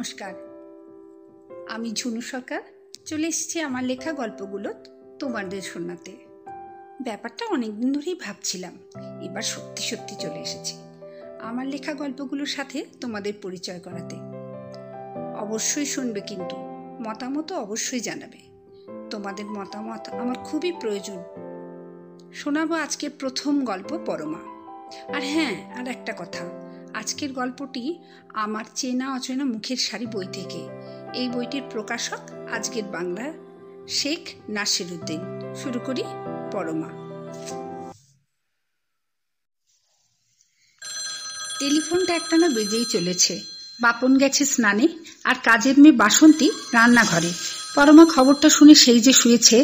নমস্কার, আমি ঝুনু সরকার চলে এসেছি আমার লেখা গল্পগুলো তোমাদের শোনাতে। ব্যাপারটা অনেকদিন ধরেই ভাবছিলাম, এবার সত্যি সত্যি চলে এসেছি আমার লেখা গল্পগুলোর সাথে তোমাদের পরিচয় করাতে। অবশ্যই শুনবে, কিন্তু মতামত অবশ্যই জানাবে। তোমাদের মতামত আমার খুবই প্রয়োজন। শোনাবো আজকের প্রথম গল্প পরমা। আর হ্যাঁ, আর একটা কথা, আজকের গল্পটি আমার চেনা অচেনা মুখের শাড়ি বই থেকে। এই বইটির প্রকাশক আজকের বাংলার শেখ নাসিরউদ্দিন। শুরু করি পরমা। টেলিফোনটা একটানা বেজেই চলেছে। বাপন গেছে স্নানে, আর কাজের মেয়ে বাসন্তী রান্নাঘরে। পরমা খবরটা শুনে সেই যে শুয়েছে।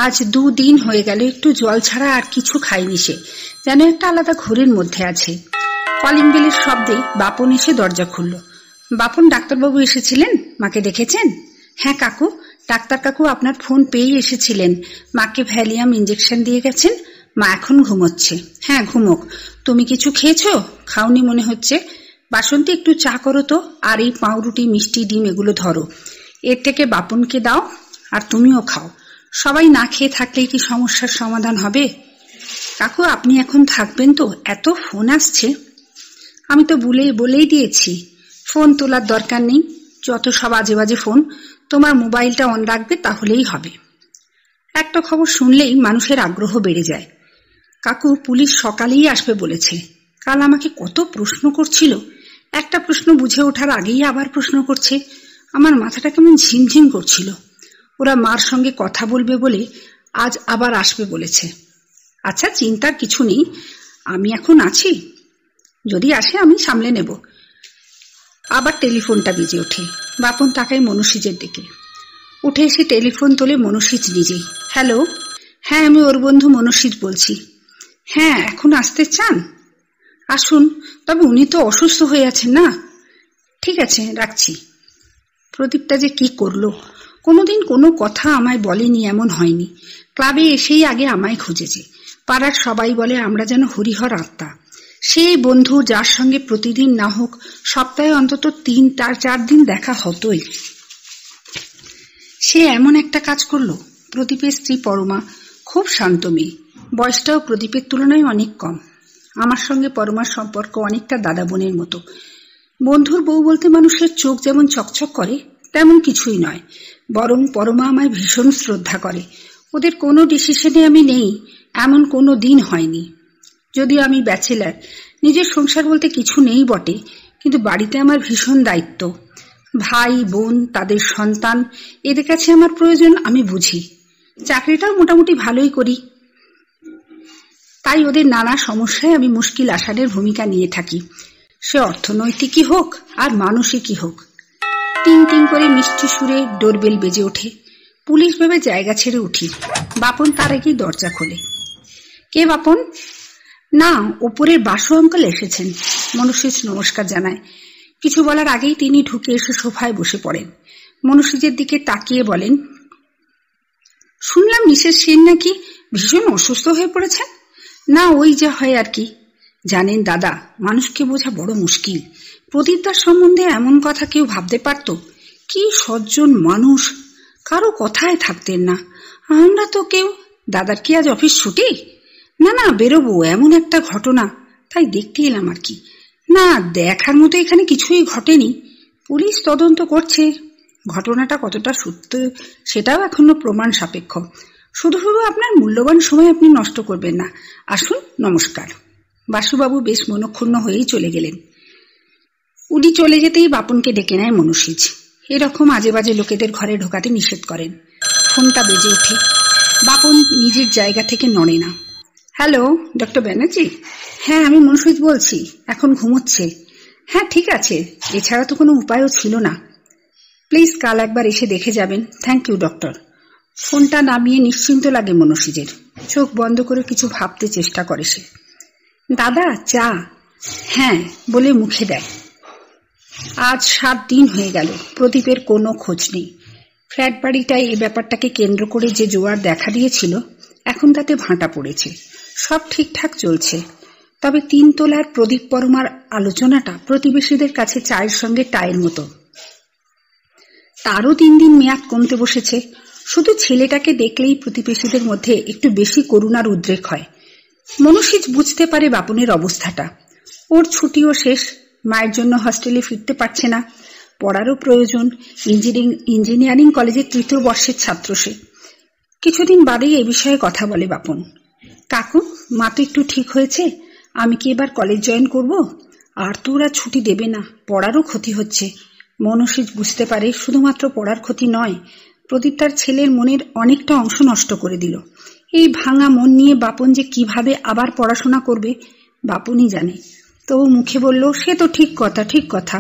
আজ 2 দিন হয়ে গেল একটু জল ছাড়া আর কিছু খায়নি সে, যেন একটা আলাদা ঘোরের মধ্যে আছে। কলিং বেলের শব্দে বাপন এসে দরজা খুলল। বাপন, ডাক্তারবাবু এসেছিলেন? মাকে দেখেছেন? হ্যাঁ কাকু, ডাক্তার কাকু আপনার ফোন পেয়েই এসেছিলেন। মাকে ভ্যালিয়াম ইঞ্জেকশন দিয়ে গেছেন। মা এখন ঘুমোচ্ছে। হ্যাঁ ঘুমোক। তুমি কিছু খেয়েছো? খাওনি মনে হচ্ছে। বাসন্তী, একটু চা করো তো, আর এই পাউরুটি, মিষ্টি, ডিম এগুলো ধরো। এর থেকে বাপনকে দাও, আর তুমিও খাও। সবাই না খেয়ে থাকলেই কি সমস্যার সমাধান হবে? কাকু, আপনি এখন থাকবেন তো? এত ফোন আসছে। আমি তো বলেই দিয়েছি ফোন তোলার দরকার নেই। যত সব আজে বাজে ফোন। তোমার মোবাইলটা অন রাখবে, তাহলেই হবে। একটা খবর শুনলেই মানুষের আগ্রহ বেড়ে যায়। কাকু, পুলিশ সকালেই আসবে বলেছে। কাল আমাকে কত প্রশ্ন করছিল। একটা প্রশ্ন বুঝে ওঠার আগেই আবার প্রশ্ন করছে। আমার মাথাটা কেমন ঝিমঝিম করছিল। ওরা মার সঙ্গে কথা বলবে বলে আজ আবার আসবে বলেছে। আচ্ছা, চিন্তার কিছু নেই, আমি এখন আছি। যদি আসে আমি সামলে নেব। আবার টেলিফোনটা বেজে ওঠে। বাপন তাকায় মনুষীজের দিকে। উঠে এসে টেলিফোন তোলে মনুষীজ নিজেই। হ্যালো। হ্যাঁ, আমি ওর বন্ধু মনুষীজ বলছি। হ্যাঁ, এখন আসতে চান? আসুন, তবে উনি তো অসুস্থ হয়ে আছেন না। ঠিক আছে, রাখছি। প্রদীপটা যে কি করলো! কোনোদিন কোনো কথা আমায় বলেনি এমন হয়নি। ক্লাবে এসেই আগে আমায় খুঁজেছে। পাড়ার সবাই বলে আমরা যেন হরিহর আত্মা। সেই বন্ধু যার সঙ্গে প্রতিদিন না হোক সপ্তাহে অন্তত 3-4 দিন দেখা হতোই। সে এমন একটা কাজ করলো। প্রদীপের স্ত্রী পরমা খুব শান্ত মেয়ে। বয়সটাও প্রদীপের তুলনায় অনেক কম। আমার সঙ্গে পরমার সম্পর্ক অনেকটা দাদা বোনের মতো। বন্ধুর বউ বলতে মানুষের চোখ যেমন চকচক করে তেমন কিছুই নয়, বরং পরমা আমায় ভীষণ শ্রদ্ধা করে। ওদের কোনো ডিসিশনে আমি নেই এমন কোনো দিন হয়নি। যদিও আমি ব্যাচেলার, নিজের সংসার বলতে কিছু নেই বটে, কিন্তু বাড়িতে আমার ভীষণ দায়িত্ব। ভাই বোন, তাদের সন্তান, এদের কাছে আমার প্রয়োজন আমি বুঝি। চাকরিটাও মোটামুটি ভালোই করি, তাই ওদের নানা সমস্যায় আমি মুশকিল আসানের ভূমিকা নিয়ে থাকি। সে অর্থনৈতিকই হোক আর মানসিকই হোক। টিং টিং করে মিষ্টি সুরে ডোরবেল বেজে ওঠে। পুলিশ ভেবে জায়গা ছেড়ে উঠি। বাপন তার আগেই দরজা খোলে। কে বাপন? না, ওপরের বাসু আঙ্কেল এসেছেন। মনুষীজ নমস্কার জানায়। কিছু বলার আগেই তিনি ঢুকে এসে সোফায় বসে পড়েন। মনুষীজের দিকে তাকিয়ে বলেন, শুনলাম মিসেস সেন নাকি ভীষণ অসুস্থ হয়ে পড়েছেন। না, ওই যা হয় আর কি। জানেন দাদা, মানুষকে বোঝা বড় মুশকিল। প্রদীপদার সম্বন্ধে এমন কথা কেউ ভাবতে পারত? কি সজ্জন মানুষ, কারো কথায় থাকতেন না। আমরা তো কেউ। দাদার কি আজ অফিস ছুটি? না না, বেরোবো, এমন একটা ঘটনা, তাই দেখতে এলাম আর কি। না, দেখার মতো এখানে কিছুই ঘটেনি। পুলিশ তদন্ত করছে। ঘটনাটা কতটা সত্য সেটাও এখনো প্রমাণ সাপেক্ষ। শুধু শুধু আপনার মূল্যবান সময় আপনি নষ্ট করবেন না। আসুন, নমস্কার। বাসুবাবু বেশ মনক্ষুণ্ণ হয়েই চলে গেলেন। উনি চলে যেতেই বাপনকে ডেকে নেয় মনুষীজ। এরকম আজে বাজে লোকেদের ঘরে ঢোকাতে নিষেধ করেন। ফোনটা বেজে ওঠে। বাপন নিজের জায়গা থেকে নড়ে না। Hello, doctor Banerjee? হ্যাঁ, আমি মনুষীজ বলছি। এখন ঘুমোচ্ছে। হ্যাঁ ঠিক আছে, এছাড়া তো কোনো উপায়ও ছিল না। প্লিজ কাল একবার এসে দেখে যাবেন। Thank you doctor. ফোনটা নামিয়ে নিশ্চিন্ত লাগে মনুষীজের। চোখ বন্ধ করে কিছু ভাবতে চেষ্টা করে সে। দাদা, চা? হ্যাঁ বলে মুখে দেয়। আজ 7 দিন হয়ে গেল প্রদীপের কোনো খোঁজ নেই। ফ্ল্যাট বাড়িটায় এই ব্যাপারটাকে কেন্দ্র করে যে জোয়ার দেখা দিয়েছিল এখন তাতে ভাঁটা পড়েছে। সব ঠিকঠাক চলছে। তবে 3 তোলার প্রদীপ পরমার আলোচনাটা প্রতিবেশীদের কাছে চায়ের সঙ্গে টায়ের মতো। তারও দিন দিন মেয়াদ কমতে বসেছে। শুধু ছেলেটাকে দেখলেই প্রতিবেশীদের মধ্যে একটু বেশি করুণার উদ্রেক হয়। মনুষীজ বুঝতে পারে বাপনের অবস্থাটা। ওর ছুটিও শেষ, মায়ের জন্য হস্টেলে ফিরতে পারছে না, পড়ারও প্রয়োজন। ইঞ্জিনিয়ারিং কলেজের 3য় বর্ষের ছাত্র সে। কিছুদিন বাদেই এ বিষয়ে কথা বলে বাপন। কাকু, মা তো একটু ঠিক হয়েছে, আমি কি এবার কলেজ জয়েন করব? আর তো ওরা ছুটি দেবে না, পড়ারও ক্ষতি হচ্ছে। মনুষীজ বুঝতে পারে শুধুমাত্র পড়ার ক্ষতি নয়, প্রদীপ তার ছেলের মনের অনেকটা অংশ নষ্ট করে দিল। এই ভাঙা মন নিয়ে বাপন যে কিভাবে আবার পড়াশোনা করবে বাপনই জানে। তবু মুখে বলল, সে তো ঠিক কথা, ঠিক কথা,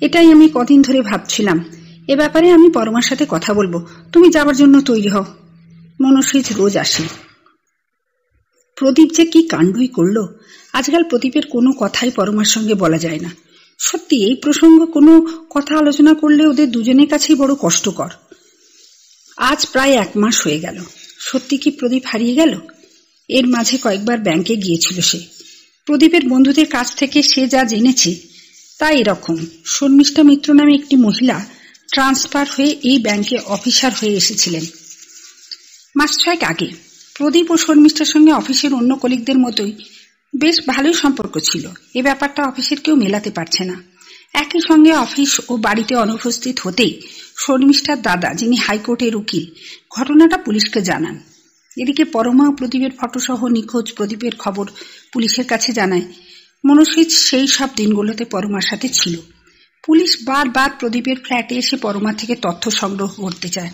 এটাই আমি কদিন ধরে ভাবছিলাম। এ ব্যাপারে আমি পরমার সাথে কথা বলবো, তুমি যাবার জন্য তৈরি হও। মনুষীজ রোজ আসে। প্রদীপ যে কি কাণ্ডই করল। আজকাল প্রদীপের কোনো কথাই পরমার সঙ্গে বলা যায় না। সত্যি এই প্রসঙ্গ কোনো কথা আলোচনা করলে ওদের দুজনের কাছেই বড় কষ্টকর। আজ প্রায় 1 মাস হয়ে গেল। সত্যি কি প্রদীপ হারিয়ে গেল? এর মাঝে কয়েকবার ব্যাংকে গিয়েছিল সে। প্রদীপের বন্ধুদের কাছ থেকে সে যা জেনেছে তা এরকম। শর্মিষ্ঠা মিত্র নামে একটি মহিলা ট্রান্সফার হয়ে এই ব্যাংকে অফিসার হয়ে এসেছিলেন মাস 6 আগে। প্রদীপ ও শর্মিষ্ঠার সঙ্গে অফিসের অন্য কলিগদের মতোই বেশ ভালোই সম্পর্ক ছিল। এ ব্যাপারটা অফিসের কেউ মেলাতে পারছে না। একই সঙ্গে অফিস ও বাড়িতে অনুপস্থিত হতেই শর্মিষ্ঠার দাদা, যিনি হাইকোর্টের উকিল, ঘটনাটা পুলিশকে জানান। এদিকে পরমা ও প্রদীপের ফটোসহ নিখোঁজ প্রদীপের খবর পুলিশের কাছে জানায়। মনুষীজ সেই সব দিনগুলোতে পরমার সাথে ছিল। পুলিশ বারবার প্রদীপের ফ্ল্যাটে এসে পরমা থেকে তথ্য সংগ্রহ করতে চায়।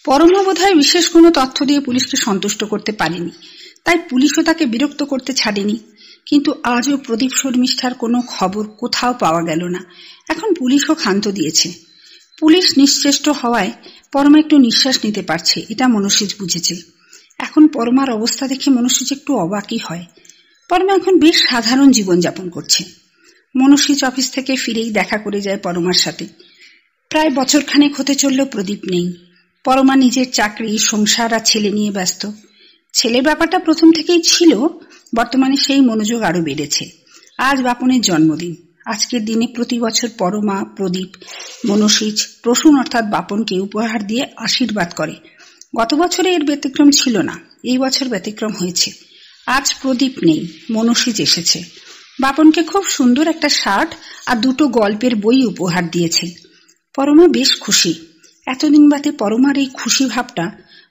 পরমা বোধহয় বিশেষ কোনো তথ্য দিয়ে পুলিশকে সন্তুষ্ট করতে পারেনি, তাই পুলিশও তাকে বিরক্ত করতে ছাড়েনি। কিন্তু আজও প্রদীপ শর্মিষ্ঠার কোনো খবর কোথাও পাওয়া গেল না। এখন পুলিশও ক্ষান্ত দিয়েছে। পুলিশ নিশ্চেষ্ট হওয়ায় পরমা একটু নিঃশ্বাস নিতে পারছে, এটা মনুষীজ বুঝেছে। এখন পরমার অবস্থা দেখে মনুষীজ একটু অবাকই হয়। পরমা এখন বেশ সাধারণ জীবনযাপন করছে। মনুষীজ অফিস থেকে ফিরেই দেখা করে যায় পরমার সাথে। প্রায় বছরখানেক হতে চলল প্রদীপ নেই। পরমা নিজের চাকরি, সংসার আর ছেলে নিয়ে ব্যস্ত। ছেলের ব্যাপারটা প্রথম থেকেই ছিল, বর্তমানে সেই মনোযোগ আরো বেড়েছে। আজ বাপনের জন্মদিন। আজকের দিনে প্রতি বছর পরমা, প্রদীপ, মনুষীজ প্রসূন অর্থাৎ বাপনকে উপহার দিয়ে আশীর্বাদ করে। গত বছরে এর ব্যতিক্রম ছিল না, এই বছর ব্যতিক্রম হয়েছে। আজ প্রদীপ নেই, মনুষীজ এসেছে। বাপনকে খুব সুন্দর একটা শার্ট আর 2টো গল্পের বই উপহার দিয়েছে। পরমা বেশ খুশি। এতদিন বাদে পরমার এই খুশি ভাবটা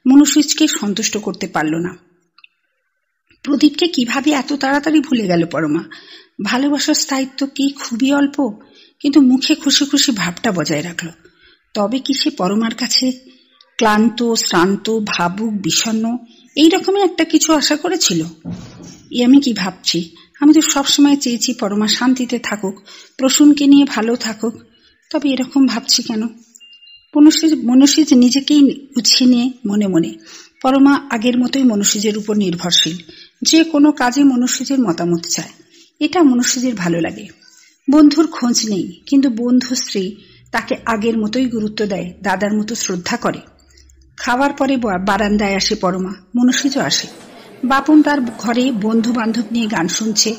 মনুষীজকে সন্তুষ্ট করতে পারল না। প্রদীপকে কিভাবে এত তাড়াতাড়ি ভুলে গেল পরমা? ভালোবাসার স্থায়িত্ব কি খুবই অল্প, কিন্তু মুখে খুশি খুশি ভাবটা বজায় রাখল। তবে কি সে পরমার কাছে ক্লান্ত, শ্রান্ত, ভাবুক, বিষণ্ণ এইরকমই একটা কিছু আশা করেছিল? আমি কি ভাবছি? আমি তো সবসময় চেয়েছি পরমা শান্তিতে থাকুক, প্রসূনকে নিয়ে ভালো থাকুক। তবে এরকম ভাবছি কেন? মনুষীজ নিজেকেই গুছিয়ে নিয়ে মনে মনে। পরমা আগের মতোই মনুষীজের উপর নির্ভরশীল। যে কোনো কাজে মনুষীজের মতামত চায়, এটা মনুষীজের ভালো লাগে। বন্ধুর খোঁজ নেই, কিন্তু বন্ধু স্ত্রী তাকে আগের মতোই গুরুত্ব দেয়, দাদার মতো শ্রদ্ধা করে। খাওয়ার পরে বারান্দায় আসে পরমা, মনুষীজও আসে। বাপন তার ঘরে বন্ধু বান্ধব নিয়ে গান শুনছে।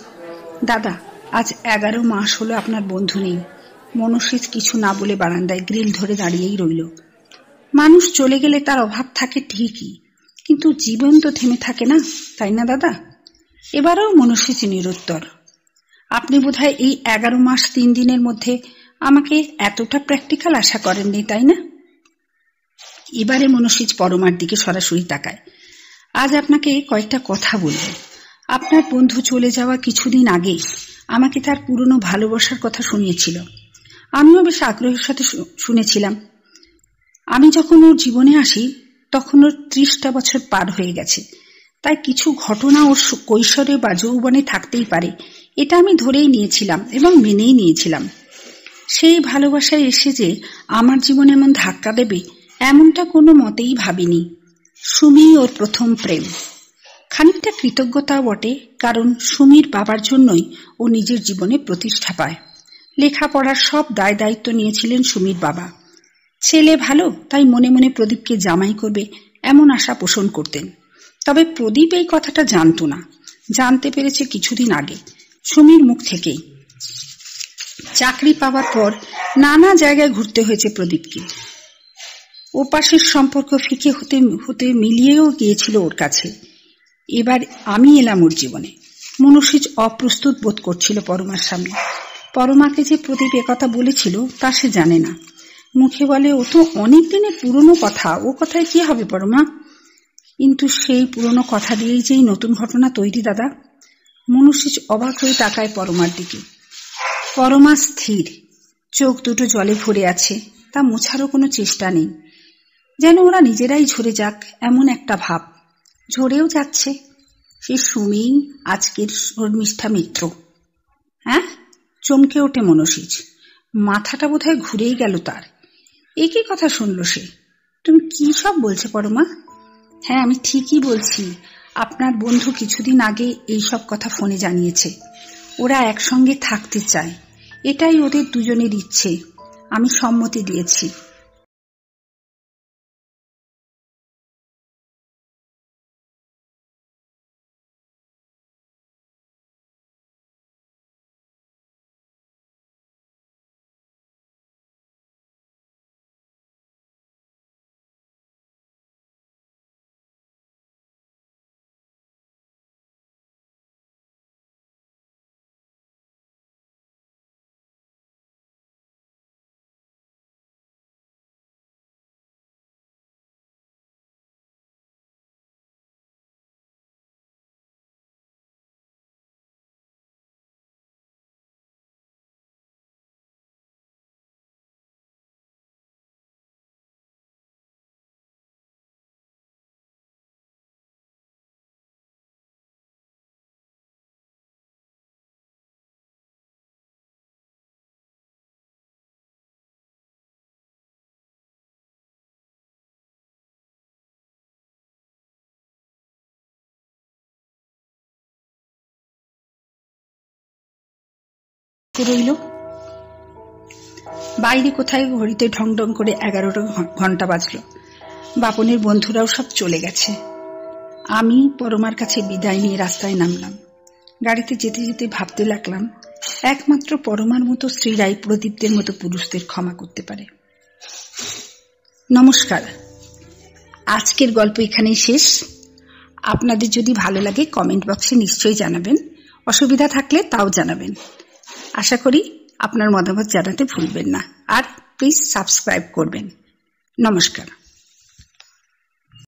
দাদা, আজ 11 মাস হলো আপনার বন্ধু নেই। মনুষীজ কিছু না বলে বারান্দায় গ্রিল ধরে দাঁড়িয়েই রইল। মানুষ চলে গেলে তার অভাব থাকে ঠিকই, কিন্তু জীবন তো থেমে থাকে না, তাই না দাদা? এবারেও মনুষীজ নিরুত্তর। আপনি বোধহয় এই 11 মাস 3 দিনের মধ্যে আমাকে এতটা প্র্যাকটিক্যাল আশা করেননি, তাই না? এবারে মনুষীজ পরমার দিকে সরাসরি তাকায়। আজ আপনাকে কয়েকটা কথা বলব। আপনার বন্ধু চলে যাওয়া কিছুদিন আগে আমাকে তার পুরনো ভালোবাসার কথা শুনিয়েছিল। আমিও বেশ আগ্রহের সাথে শুনেছিলাম। আমি যখন ওর জীবনে আসি তখন ওর 30টা বছর পার হয়ে গেছে, তাই কিছু ঘটনা ওর কৈশোরে বা যৌবনে থাকতেই পারে, এটা আমি ধরেই নিয়েছিলাম এবং মেনেই নিয়েছিলাম। সেই ভালোবাসায় এসে যে আমার জীবনে এমন ধাক্কা দেবে এমনটা কোনো মতেই ভাবিনি। সুমি ওর প্রথম প্রেম। খানিকটা কৃতজ্ঞতা বটে, কারণ সুমির বাবার জন্যই ও নিজের জীবনে প্রতিষ্ঠা পায়। লেখাপড়ার সব দায় দায়িত্ব নিয়েছিলেন সুমির বাবা। ছেলে ভালো, তাই মনে মনে প্রদীপকে জামাই করবে এমন আশা পোষণ করতেন। তবে প্রদীপ এই কথাটা জানতো না, জানতে পেরেছে কিছুদিন আগে, সুমির মুখ থেকেই। চাকরি পাওয়ার পর নানা জায়গায় ঘুরতে হয়েছে প্রদীপকে। ও পাশের সম্পর্ক ফিকে হতে হতে মিলিয়েও গিয়েছিল ওর কাছে। এবার আমি এলাম ওর জীবনে। মনুষ্যিজ অপ্রস্তুত বোধ করছিল পরমার সামনে। পরমাকে যে প্রদীপ একথা বলেছিল তা সে জানে না। মুখে বলে, ও তো অনেক দিনের পুরনো কথা, ও কথায় কি হবে পরমা? কিন্তু সেই পুরনো কথা দিয়েই যেই নতুন ঘটনা তৈরি দাদা। মনুষ্যিজ অবাক হয়ে তাকায় পরমার দিকে। পরমা স্থির, চোখ দুটো জলে ভরে আছে, তা মোছারও কোনো চেষ্টা নেই। যেন ওরা নিজেরাই ঝরে যাক এমন একটা ভাব। ঝরেও যাচ্ছে। সে সুমি আজকের শর্মিষ্ঠা মিত্র। হ্যাঁ, চমকে ওঠে মনুষ্যিজ। মাথাটা বোধহয় ঘুরেই গেল তার। একই কথা শুনল সে। তুমি কি সব বলছো পরমা? হ্যাঁ, আমি ঠিকই বলছি। আপনার বন্ধু কিছুদিন আগে এইসব কথা ফোনে জানিয়েছে। ওরা একসঙ্গে থাকতে চায়, এটাই ওদের দুজনের ইচ্ছে। আমি সম্মতি দিয়েছি। রইল বাইরে কোথায় ঘড়িতে ঢং ঢং করে 11টা ঘন্টা বাজল। বাপনের বন্ধুরাও সব চলে গেছে। আমি পরমার কাছে বিদায় নিয়ে রাস্তায় নামলাম। গাড়িতে যেতে যেতে ভাবতে লাগলাম, একমাত্র পরমার মতো স্ত্রীরাই প্রদীপদের মতো পুরুষদের ক্ষমা করতে পারে। নমস্কার, আজকের গল্প এখানেই শেষ। আপনাদের যদি ভালো লাগে কমেন্ট বক্সে নিশ্চয়ই জানাবেন। অসুবিধা থাকলে তাও জানাবেন। আশা করি আপনার মতামত জানাতে ভুলবেন না। আর প্লিজ সাবস্ক্রাইব করবেন। নমস্কার।